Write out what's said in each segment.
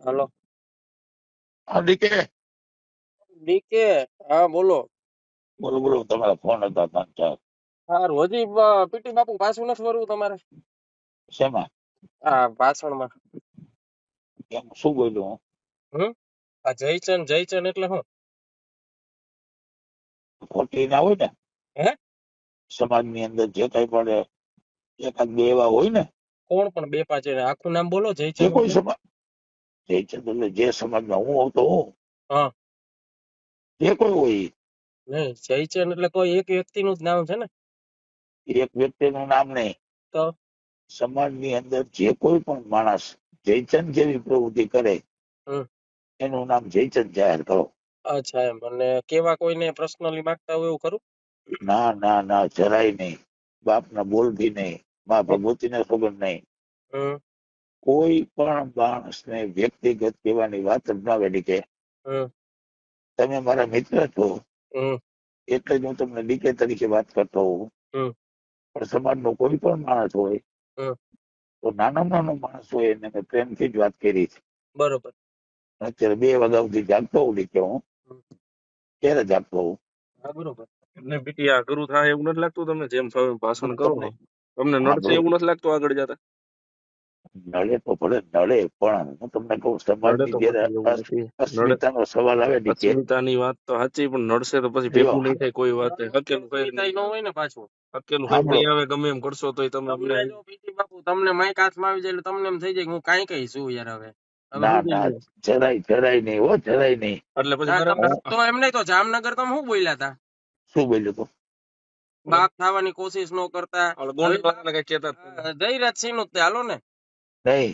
હાલો. Decay decay. હા બોલો. બોલો બોલો, તમારા ફોન હતા ત્રણ ચાર. સારું. હજી પીટી બાપુ પાછું નથી વરવું તમારે? શેમાં? આ ભાષણમાં. એમ શું બોલ્યું હું? આ જયચંદ એટલે શું? ખોટી ના હોય ને હે? સમાજની અંદર જે કઈ પણ એકાદ બે એવા હોય ને, કોણ પણ બે પાંચ એને આખું નામ બોલો જે જયચંદ કોઈ એટલે? સમાજ જયચંદ એટલે જે સમાજમાં હું આવતો હું, હા. જે કોઈ હોય નહીં, જયચંદ એટલે કોઈ એક વ્યક્તિનું જ નામ છે ને? એક વ્યક્તિનું નામ નહીં. તો સમાજની અંદર જે કોઈ પણ માણસ જયચંદ જેવી પ્રવૃત્તિ કરે હમ. એનું નામ જયચંદ જાહેર કરો. અચ્છા એમ. અને કેવા કોઈને પર્સનલી માંગતા હોય એવું ખરું? ના ના ના, જરાય નહીં. બાપના બોલથી નહીં, મા ભગવતીને ખબર નહીં. હમ. કોઈ પણ માણસને વ્યક્તિગત કહેવાની વાત જ ના વેડી કે હમ. તમે મારા મિત્ર છો હમ. એટલે જ હું તમને ડીકે તરીકે વાત કરતો હોઉં. હમ. પણ સમાજનો કોઈ પણ માણસ હોય હમ. તો નાનામાં નાનો માણસ હોય એને મેં પ્રેમથી જ વાત કરી છે. બરોબર. અત્યારે 2 વાગ્યા સુધી જાગતો હોઉં ડીકે હું. હમ. ક્યારે જાગતો હોઉં? હા બરોબર. એમને પીટી આ ગુરુ થાય એવું નથી લાગતું તમને? જેમ ફાવે એમ ભાષણ કરો તમને તમને નડશે સાંભળો, એવું નથી લાગતું આગળ જતા? નડે તો ભલે નડે, પણ હું તમને કહું નડે સમાજની તો જયારે પછી એવું નથી. નડે અસ્મિતાનો સવાલ આવે ડીકે, અસ્મિતાની વાત તો સાચી, પણ નડશે તો પછી જો ભેગું નહીં થાય કોઈ વાત. હકેલું કઈ ન હોય ને પાછું. હકેલું કઈ સાંભળો, નહીં આવે. ગમે એમ કરશો તો તમે અમને પીટી બાપુ તમને માઈક હાથમાં આવી જાય એટલે તમને એમ થઈ જાય કે હું કાંઈ કઈ છું યાર. હવે હવે ના સમજી ના, ગયો. જરાય નહીં હો, જરાય નહીં. એટલે પછી હું તો એમ નહીં તો જામનગર તમે શું બોલ્યા હતા? શું બોલ્યો તો? બાપ થવાની કોશિશ નો કરતા. જયરાજ સિંહ નું જ તે હાલો ને. નહીં,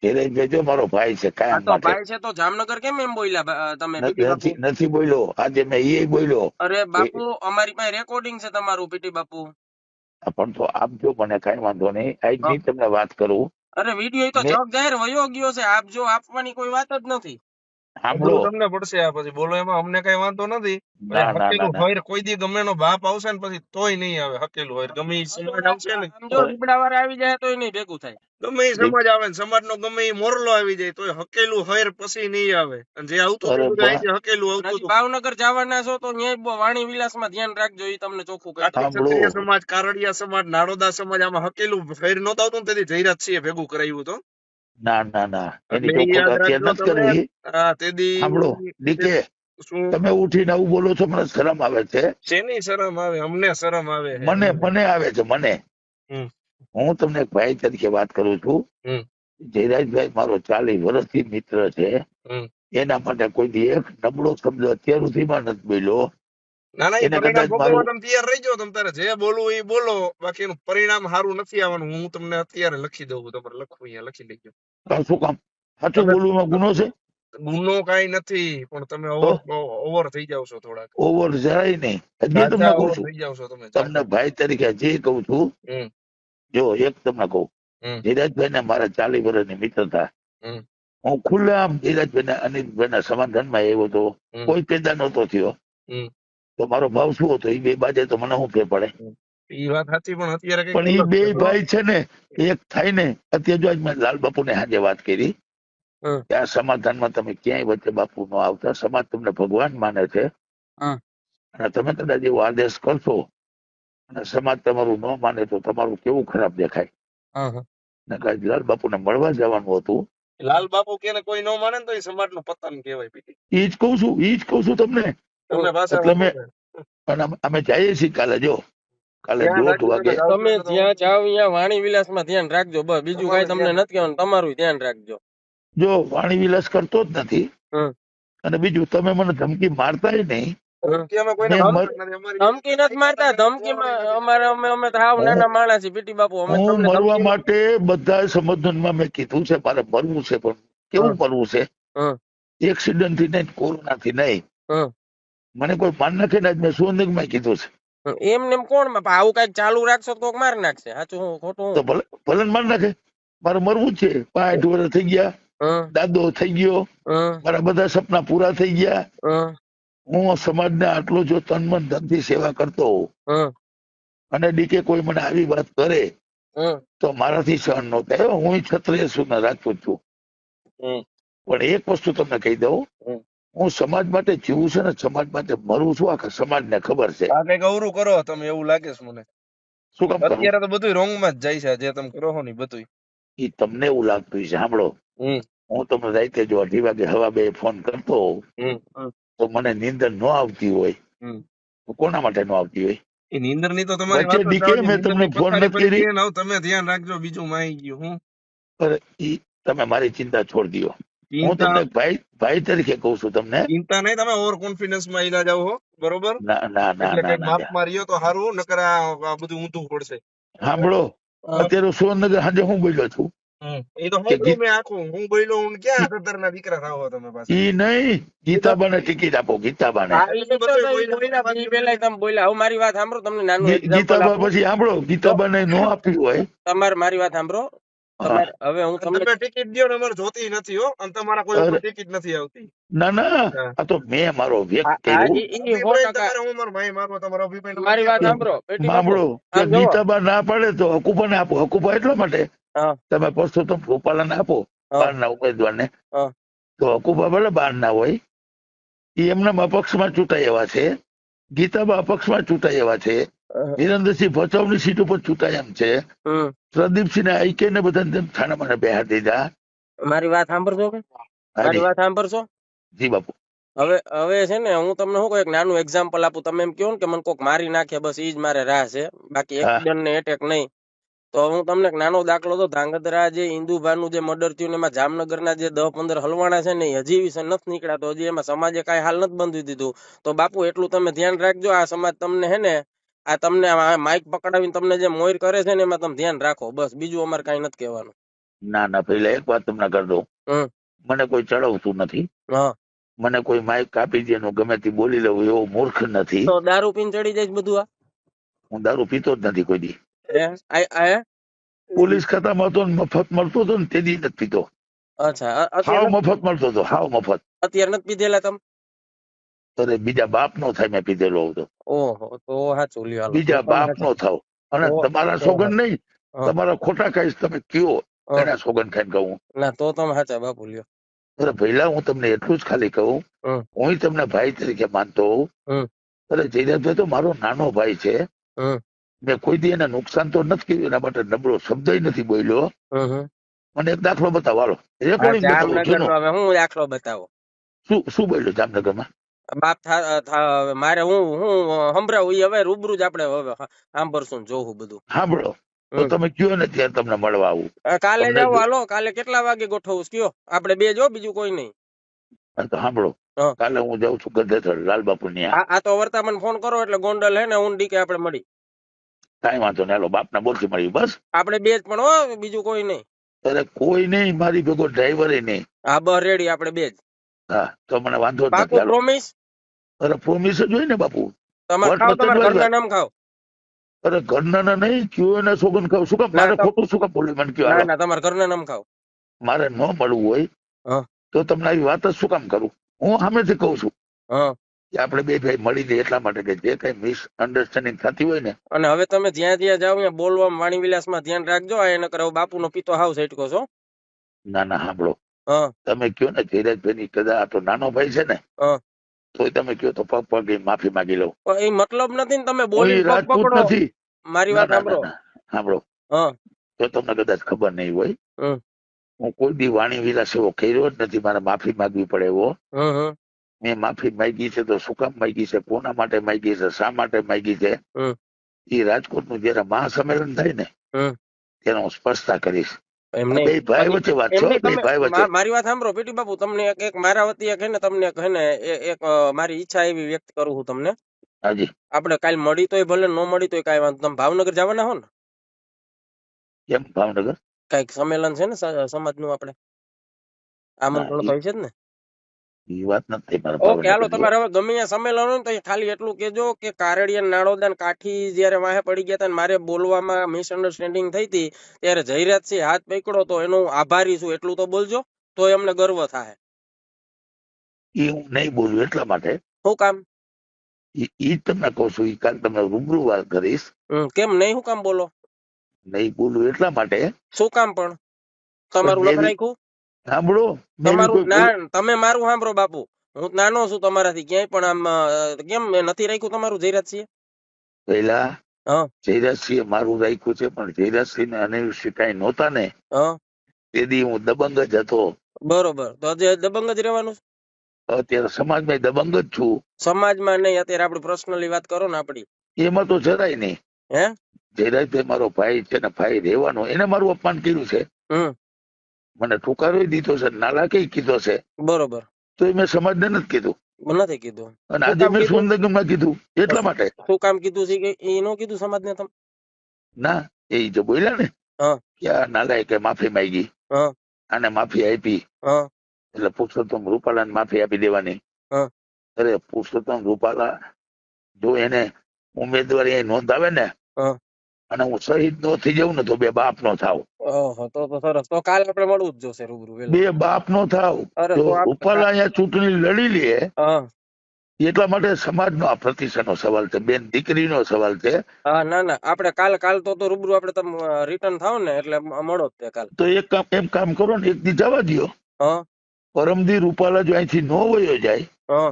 ધીરજભાઈ જો મારો ભાઈ છે આ કાયમ તો માટે. ભાઈ છે તો જામનગર કેમ એમ બોલ્યા તમે પીટી બાપુ? નથી બોલ્યો, આજે મેં એ બોલ્યો. અરે બાપુ અમારી પાસે રેકોર્ડિંગ છે તમારું પીટી બાપુ. પણ તો આપજો, મને કઈ વાંધો નહીં. આજની તમને વાત કરું. અરે વિડીયો તો મેં જગ જાહેર વયો ગયો છે. આપજો, આપવાની કોઈ વાત જ નથી. સાંભળો. અઘરું તમને પડશે આ પછી બોલો એમાં અમને કઈ વાંધો નથી. ના ના ના હકેલું ના, હોય કોઈ દી ગમે નો બાપ આવશે ને પછી તોય નહીં આવે. હકેલું હોય ગમે ઈ સમાજ આવશે ને, જો લીબડા વાળા આવી જાય તોય નહીં ભેગું થાય. ગમે ઈ સમાજ આવે ને સમાજ નો ગમે ઈ મોરલો આવી જાય તોય હકેલું હોય પછી નહીં આવે. અને જે આવતું અરે હતું બધું પણ અહીંથી હકેલું આવતું હતું. ભાવનગર જવાના છો તો ન્યાય વાણી વિલાસ માં ધ્યાન રાખજો. ઈ તમને ચોખ્ખું કહી દઉં. સાંભળો. ક્ષત્રિય સમાજ, કારડિયા સમાજ, નાડોદા સમાજ આમાં હકેલું ફેર નહોતું આવતું ને તેથી જયરાજ સિંહે ભેગું કરાવ્યું હતું. ના ના ના, એની એટલે ઈ ચોખવટ યાદ અત્યારે રાખજો નથી તમે. કરવી. તેદી સાંભળો ડીકે, શું તમે ઉઠીને આવું બોલો છો, મને શરમ આવે છે. શેની શરમ આવે? અમને શરમ આવે છે. મને મને આવે છે મને. હમ. હું તમને એક ભાઈ તરીકે વાત કરું છું. હમ. જયરાજભાઈ મારો 40 વર્ષથી મિત્ર છે. હમ. એના માટે કોઈ દી એક નબળો શબ્દ અત્યાર સુધીમાં નથી બોલ્યો. ના ના, એ એને પરિણામ કદાચ ભોગવવા મારું તમે તૈયાર રહીજો. તમે તારે જે બોલવું એ બોલો. બાકી એનું પરિણામ સારું નથી આવવાનું. હું તમને અત્યારે લખી દઉં. તમારે લખવું અહીંયા લખી લેજો. શું કામ સાચું તમે બોલવાનો ગુનો છે? ગુનો કઈ નથી, પણ તમે તો ઓવર થઈ જાવ છો થોડાક. ઓવર જરાય નહીં. હજી તમને ચાચા કહું ઓવર છું, થઈ જાવ છો તમે તમને ચાચા. ભાઈ તરીકે હજી કહું છું. હમ. જો એક તમને કહું, હમ. ધીરજભાઈ ને મારા 40 વર્ષની મિત્રતા. હમ. હું ખુલ્લેઆમ ધીરજભાઈ ને અનિલભાઈ ના સમાધાનમાં આવ્યો હતો. હમ. કોઈ પેદા નહોતો થયો. હમ. તો મારો ભાવ શું હતો? એ બે બાજે તો મને શું ફેર પડે? એ વાત સાચી, પણ અત્યારે કઈક પણ એ અલગ બે છે. ભાઈ છે ને, એક થાય ને. અત્યારે જો આજ મેં લાલ બાપુ ને આજે વાત કરી હમ. કે આ સમાધાનમાં તમે ક્યાંય વચ્ચે બાપુ ન આવતા. સમાજ તમને ભગવાન માને છે. હમ. અને તમે કદાચ એવો આદેશ કરશો અને સમાજ તમારું ન માને તો તમારું કેવું ખરાબ દેખાય. હમ. ને કાંઈ લાલ બાપુને મળવા જવાનું હતું. લાલ બાપુ કે કોઈ ન માને તો એ સમાજ નું પતન કહેવાય. પીટી એ જ કહું છું તમને. તમે પાછા એટલે મેં અમે જઈએ છીએ કાલે. જો કાલે 1:30 વાગે તમે જ્યાં જાવ ત્યાં વાણી વિલાસ માં ધ્યાન રાખજો. બસ બીજું કઈ તમને નથી કહેવાનું. તમારું ધ્યાન રાખજો. જો વાણી વિલાસ કરતો જ નથી. હમ. અને બીજું, તમે મને ધમકી મારતાય નહીં. ધમકી નથી મારતા. ધમકીમાં અમે હાવ નાના માણસ છીએ પીટી બાપુ. અમે હું તમને મરવા ધમકી માટે બધા સંબોધનમાં મેં કીધું છે મારે મરવું છે. પણ કેવું મરવું છે? એક્સિડન્ટ થી નહીં, કોરોના થી નહીં. મને કોઈ માન નાખે ને, મેં સુંદરમાં કીધું છે. એમને કોણ આવું કઈક ચાલુ રાખશો તો કોક માર નાખશે. સાચું હું ખોટું? તો ભલે માર નાખે, મારે મરવું જ છે. 65 વર્ષ થઈ ગયા, દાદો થઈ ગયો, મારા બધા સપના પૂરા થઈ ગયા. હું સમાજને આટલું જો તન મન ધનથી સેવા કરતો હોઉં અને ડીકે કોઈ મને આવી વાત કરે તો મારાથી સહન ન થાય. હું ક્ષત્રિય છું ને રાજપૂત છું. પણ એક વસ્તુ તમને કહી દઉં, હું સમાજ માટે જીવું છું ને સમાજ માટે મરું છું. આખા સમાજને ખબર છે. આ કઈક અવરું કરો તમે, એવું લાગે છે મને. શું કામ કરું? અત્યારે તો બધું રોંગ માં જ જાય છે જે તમે કરો છો ને બધું. એ તમને એવું લાગતું છે. સાંભળો, હું તમને રાતે જો 2:30 વાગે હવા 2 ફોન કરતો હોઉં તો મને નીંદર ન આવતી હોય તો કોના માટે ન આવતી હોય? એ નીંદર ની તો તમારી વચ્ચે વાત ડીકે મેં તમને ફોન નથી કરી. તમે ધ્યાન રાખજો, બીજું માઈ ગયું હું. તમે મારી ચિંતા છોડી દો. હું ચિંતા તમને ભાઈ તરીકે કઉ છું તમને. ચિંતા નહીં, તમે ઓવર કોન્ફિડન્સ માં ઈલા જાવ હો, બરોબર? ના ના ના એટલે ના કઈક ના માપ માર્યો તો સારું, નકર આ બધું ઊંધું પડશે. સાંભળો, અત્યારે સુરેન્દ્રનગર સાંજે હું બોલ્યો છું. એ તો હું મેં આખું હું બોલ્યો, હું ક્યાં સત્તર ના દીકરા થાવ તમે પાછા? ઈ નહીં, ગીતાબાને ટિકિટ આપો. ગીતાબાને મારી વાત સાંભળો, તમને નાનું ગીતાબા પછી સાંભળો, ગીતાબાને નો આપી હોય. તમારે મારી વાત સાંભળો. હવે હું તમને ટિકિટ દો ને, અમારે જોતી નથી હો, અને તમારા કોઈ ઉપર ટિકિટ નથી આવતી. ના ના, આ તો મેં મારો વ્યક્ત કર્યું. મારી વાત સાંભળો, સાંભળો, ગીતાબા ના પાડે તો હકુબાને આપો. હકુબા એટલા માટે તમે પરસોત્તમ રૂપાલાને આપો, બહારના ઉમેદવારને. તો હકુબા ભલે બહાર ના હોય, એ એમના અપક્ષમાં ચૂંટાઈ એવા છે. ગીતાબા અપક્ષમાં ચૂંટાઈ એવા છે. વિરેન્દ્રસિંહ ભચાઉની સીટ ઉપર ચૂંટાય એમ છે. પ્રદીપસિંહ ને આઈકે ને બધા થાણામાં બેહાડી દીધા. મારી વાત સાંભળજો કે મારી વાત સાંભળશો? જી બાપુ. હવે છે ને, હું તમને શું કહું, એક નાનું એક્ઝામ્પલ આપું. તમે એમ કહો ને કે મને કોક મારી નાખે, બસ ઈ જ મારે રાહ છે, બાકી એક્સિડન્ટ ને એટેક નહીં. તો હું તમને એક નાનો દાખલો દઉં. ધાંગધ્રા જે ઇન્દુભાનું જે મર્ડર થયું ને એમાં જામનગરના જે 10-15 હલવાણા છે ને, હજી વિશે નથી નીકળ્યા. તો હજી એમાં સમાજે કઈ હાલ નથી બંધી દીધું. તો બાપુ એટલું તમે ધ્યાન રાખજો. આ સમાજ તમને હે ને, આ તમને માઇક પકડાવીને તમને જે મોર કરે છે ને, એમાં તમે ધ્યાન રાખો. બસ, બીજું અમારે કઈ નથી કહેવાનું. ના ના, પેલા એક વાત તમને કરી દઉં. મને કોઈ ચડાવતું નથી. મને કોઈ માઇક કાપી દે ગમે તે બોલી લઉં એવો મૂર્ખ નથી. તો દારૂ પીને ચડી જાય બધું? હું દારૂ પીતો જ નથી કોઈ દી. પોલીસ ખાતામાં તો મફત મળતો હતો ને, તે દી નથી પીતો. અચ્છા, હાવ મફત મળતો હતો, હાવ મફત. અત્યારે નથી પીધેલા તમે? અરે બીજા બાપ નો થાય મેં પીધેલો હતો. ઓહો, તો સાચું લ્યો. બીજા બાપ નો થાવ. અને તમારા સોગન નહીં, તમારા ખોટા કહીશ તમે કયો એના સોગન ખાઈને કહું. ના, તો તમે સાચા બાપુ લ્યો. અરે પહેલા હું તમને એટલું જ ખાલી કહું, હું તમને ભાઈ તરીકે માનતો હોઉં. અરે જયરાજભાઈ તો મારો નાનો ભાઈ છે. મેં કોઈ દી એને નુકસાન તો નથી કર્યું, એના માટે નબળો શબ્દ નથી બોલ્યો. મને એક દાખલો બતાવો, હાલો. હું દાખલો બતાવો? શું બોલ્યો જામનગરમાં? બાપ મારે હું સંભળાવું ઈ હવે રૂબરૂ જ આપણે હવે સાંભળશું, જોવું બધું. સાંભળો તો તમે કયો ને ત્યારે તમને મળવા આવું. કાલે જાવ, હાલો. કાલે કેટલા વાગે ગોઠવું કયો? આપણે બે જો, બીજું કોઈ નહીં. તો સાંભળો, કાલે હું જાઉં છું ગધેથર લાલબાપુ ની. આ તો વર્તા મને ફોન કરો એટલે ગોંડલ હે ને હું ડીકે આપણે મળી. કઈ વાંધો નહીં, હાલો. બાપ ના બોલથી મળી, બસ. આપણે બે જ પણ હો, બીજું કોઈ નહીં. અરે કોઈ નહીં, મારી ભેગો ડ્રાઈવર નહીં. હા બસ રેડી, આપણે બે જ. હા તો મને વાંધો નથી. પ્રોમિસ? અરે પ્રોમિસ જ હોય ને બાપુ. તમારા ઘરના નામ ખાવ? અરે ઘરના નહીં, કયો એને સોગન ખાવ. શું કામ મારે ખોટું શું કામ બોલ્યું મને કયો? ના, તમારા ઘરના નામ ખાવ. મારે ન મળવું હોય તો તમને આવી વાત જ શું કામ કરું? હું સામેથી કઉ છું કે આપણે બે ભાઈ મળી દે એટલા માટે કે જે કઈ મિસઅન્ડરસ્ટેન્ડિંગ થતી હોય ને. અને હવે તમે જ્યાં જ્યાં જાવ ત્યાં બોલવામાં વાણી વિલાસમાં ધ્યાન રાખજો. આ એને કરો બાપુ નો પિતો હાવ સેટકો છો. ના ના, સાંભળો, તમે કયો ને જયરાજભાઈ ની કદા આ તો નાનો ભાઈ છે ને, તોય તમે કયો તો પગ પગ માફી માંગી લઉં. એ મતલબ નથી ને, તમે બોલી રાજપૂત નથી. મારી વાત સાંભળો. સાંભળો, તો તમને કદાચ ખબર નહીં હોય, હું કોઈ દી વાણી વિલાસ એવો કર્યો જ નથી. મારે માફી માંગવી પડે એવો. મેં માફી માંગી છે તો શું કામ માંગી છે, કોના માટે માંગી છે, શા માટે માંગી છે, એ રાજકોટ નું જયારે મહાસંમેલન થાય ને ત્યારે હું સ્પષ્ટતા કરીશ. ભાઈ વચ્ચે વાત છે, ભાઈ વચ્ચે. મારી વાત સાંભળો પીટી બાપુ, તમને એક મારા વતી એક તમને એક મારી ઈચ્છા એવી વ્યક્ત કરું છું તમને. હાજી. આપણે કાલ મળી તોય ભલે, ન મળી તોય કઈ વાંધો. તમે ભાવનગર જવાના હો ને? કેમ ભાવનગર? કઈક સંમેલન છે ને સમાજ નું, આપણે આમંત્રણ તો છે જ ને? એ વાત નથી. ઓકે, હાલો. તમારે હવે ગમે ત્યાં સંમેલન હોય તો ખાલી એટલું કેજો કે કારડિયા નાળોદા કાઠી જયારે વાહે પડી ગયા હતા, મારે બોલવામાં મિસઅન્ડરસ્ટેન્ડિંગ થઈ હતી, ત્યારે જયરાજસિંહ હાથ પકડો તો એનો આભારી છું એટલું તો બોલજો, તો એમને ગર્વ થાય. એ હું નહીં બોલું એટલા માટે. શું કામ? ઈ તમને કહું છું, કાલ તમને રૂબરૂ વાત કરીશ. કેમ નહીં? શું કામ બોલો? નહીં બોલું એટલા માટે. શું કામ? પણ તમારું લખ રાખ્યું? સાંભળો મેં તમારું કોઈ જ્ઞાન, તમે મારું સાંભળો બાપુ, હું નાનો છું તમારાથી ક્યાંય પણ આમ કેમ મેં નથી રાખ્યું તમારું જયરાજસિંહ? પેલા હા જયરાજસિંહ મારું રાખ્યું છે, પણ જયરાજસિંહ ને અનિરુદ્ધ કઈ નહોતા ને હા તેથી હું દબંગ જ હતો. બરોબર, તો હજી દબંગ જ રહેવાનું છે? અત્યારે સમાજમાં દબંગ જ છું. સમાજમાં નહીં, અત્યારે આપણે પર્સનલી વાત કરો ને આપડી. એમાં તો જરાય નહીં. હે જયરાજભાઈ મારો ભાઈ છે ને ભાઈ રહેવાનો, એને મારું અપમાન કર્યું છે, મને ઠુકારો દીધો છે, નાલાકી કીધો છે, બરોબર, તો એ મેં સમાજને નથી કીધું. નથી કીધું. અને આજે મેં સુંદરગમમાં કીધું એટલા માટે. શું કામ કીધું છે કે એ નો કીધું સમાજને તમે? ના, એ જે બોલ્યા ને હા કે આ નાલાયકે માફી માંગી, હા આને માફી આપી, હા એટલે પુરુષોત્તમ રૂપાલાને માફી આપી દેવાની. હા અરે પુરુષોત્તમ રૂપાલા જો એને ઉમેદવારી અહીં નોંધાવે ને હા અને હું શહીદ નો થઈ જાઉં ને તો બે બાપ નો થાવ. ઓહો, તો સરસ. તો કાલે આપણે મળવું જ જોશે રૂબરૂ વહેલું. બે બાપ નો થાવ. અરે જો તો રૂપાલા અહીંયા ચૂંટણી લડી લે હા એટલા માટે સમાજનો આ પ્રતિષ્ઠાનો સવાલ છે, બેન દીકરીનો સવાલ છે. હા ના ના, આપણે કાલ તો રૂબરૂ આપણે તમે રિટર્ન થાવ ને એટલે મળો જ તે કાલ. તો એમ કામ કરો ને, એક દી જવા દો. હા પરમદી રૂપાલા જો અહીંથી નો વયો જાય હા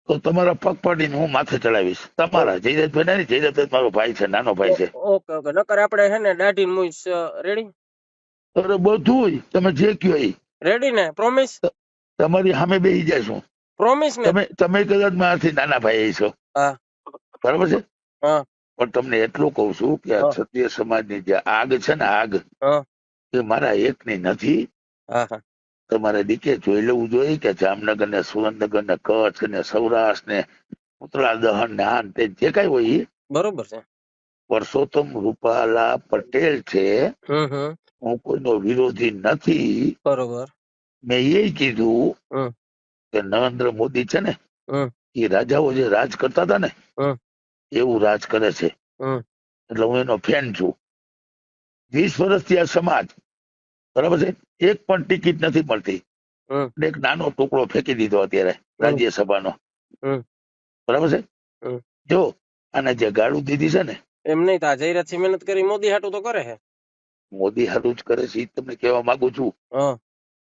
તો તમારા પગ પાડીને હું માથે ચડાવીશ. તમારા જયરાજભાઈ નહીં, જયરાજભાઈ મારો ભાઈ છે, નાનો ભાઈ છે. ઓકે ઓકે, નકર આપણે હે ને દાઢી મૂઈસ રેડી? અરે બધું તમે જે કયો એ રેડી ને? પ્રોમિસ? તમારી સામે બેસી જઈશું. પ્રોમિસ ને? તમે કદાચ મારાથી નાના ભાઈ છો, હા બરાબર છે, હા પણ તમને એટલું કઉ છું કે આ ક્ષત્રિય સમાજની જે આગ છે ને, આગ એ મારા એકની નથી. હા હા તમારે દીકે જોઈ લેવું જોઈએ કે જામનગર ને સુરેન્દ્રનગર ને કચ્છ ને સૌરાષ્ટ્ર ને પુતળા દહન ને આન તે જે કઈ હોય એ બરોબર છે. પરસોત્તમ રૂપાલા પટેલ છે, હું કોઈનો વિરોધી નથી. બરોબર. મેં એ કીધું કે નરેન્દ્ર મોદી છે ને એ રાજાઓ જે રાજ કરતા હતા ને એવું રાજ કરે છે, એટલે હું એનો ફેન છું. 20 વર્ષથી આ સમાજ, બરાબર છે, એક પણ ટિકિટ નથી મળતી. એક નાનો ટુકડો ફેંકી દીધો અત્યારે રાજ્યસભાનો, બરાબર છે. જો આને જે ગાળું દીધી છે ને, એમ નહીં, તા જયરાજસિંહ મહેનત કરી મોદી હાટું તો કરે છે. મોદી હારું જ કરે છે. એ તમને કહેવા માંગુ છું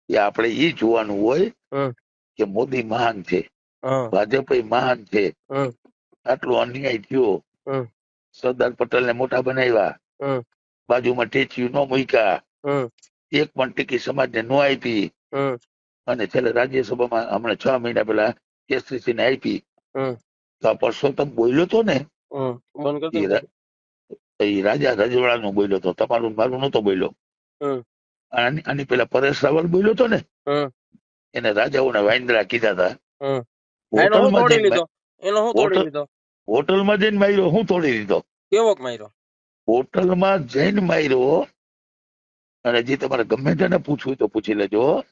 કે આપણે એ જોવાનું હોય કે મોદી મહાન છે, ભાજપ મહાન છે. આટલો અન્યાય થયો, સરદાર પટેલ ને મોટા બનાવ્યા, બાજુમાં ટેચ્યુ નો મૂક્યા, એક પણ ટિકિટ સમાજને નો આપી, અને છેલ્લે રાજ્યસભામાં હમણાં 6 મહિના પહેલા કેસરીસિંહ ને આપી. તો આ પરસોત્તમ બોલ્યો તો ને, એ રાજા રજવાડા નું બોલ્યો તો, તમારું મારું નતો બોલ્યો. આની પેલા પરેશ રાવલ બોલ્યો તો ને, એને રાજાઓને વાંદરા કીધા હતા. હોટલમાં જઈને માર્યો, હું તોડી દીધો. કેવો માર્યો? હોટલમાં જઈને માર્યો. અને જે તમારે ગમે તેને પૂછવું તો પૂછી લેજો.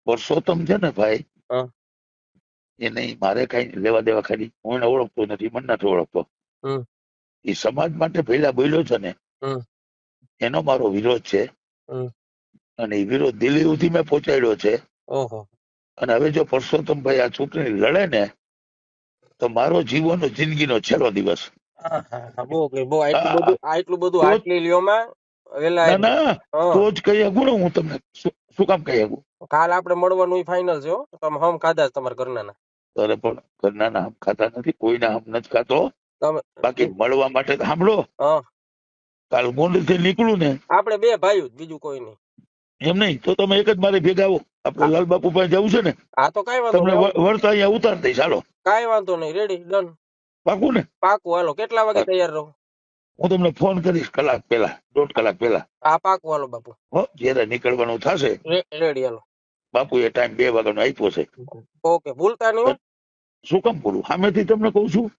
પરસોત્તમ છે ને ભાઈ, એ નહીં મારે કઈ લેવા દેવા, ખાલી હું એને ઓળખતો નથી, મને નથી ઓળખતો. એ સમાજ માટે પહેલા બોલ્યો છે ને, એનો મારો વિરોધ છે, અને એ વિરોધ દિલ્હી સુધી મેં પહોંચાડ્યો છે. અને હવે જો પરસોત્તમભાઈ આ ચૂંટણી લડે ને તો મારો જીવનનો જિંદગીનો છેલ્લો દિવસ. તો જ કહી શકું ને હું તમને. શું કામ કહી શકું? કાલ આપણે મળવાનું ફાઇનલ છે. તમે હમ ખાધા તમારા ઘરના? અરે પણ ઘરના હમ ખાતા નથી, કોઈના હમ નથી ખાતો. બાકી મળવા માટે સાંભળો, કાલ ગોંડલ થી નીકળું ને, આપણે બે ભાઈઓ, બીજું કોઈ નહીં. એમ નહીં તો તમે એક જ મારે ભેગા આવો. આપડે લાલબાપુ પાસે જવું છે ને, હા તો કઈ વાંધો તમને વળતા અહીંયા ઉતાર દઈશ. ચાલો, કઈ વાંધો નહીં, રેડી, ડન, પાકું ને? પાકું. હાલો, કેટલા વાગે તૈયાર રહો? હું તમને ફોન કરીશ કલાક પહેલા, 1.5 કલાક પહેલા. હા પાકું. હાલો બાપુ, જયારે નીકળવાનું થશે રેડી. હાલો બાપુ, એ ટાઈમ 2 વાગ્યાનો આપ્યો છે. ઓકે, ભૂલતા નહીં. શું કામ બોલું? સામેથી તમને કઉ છું.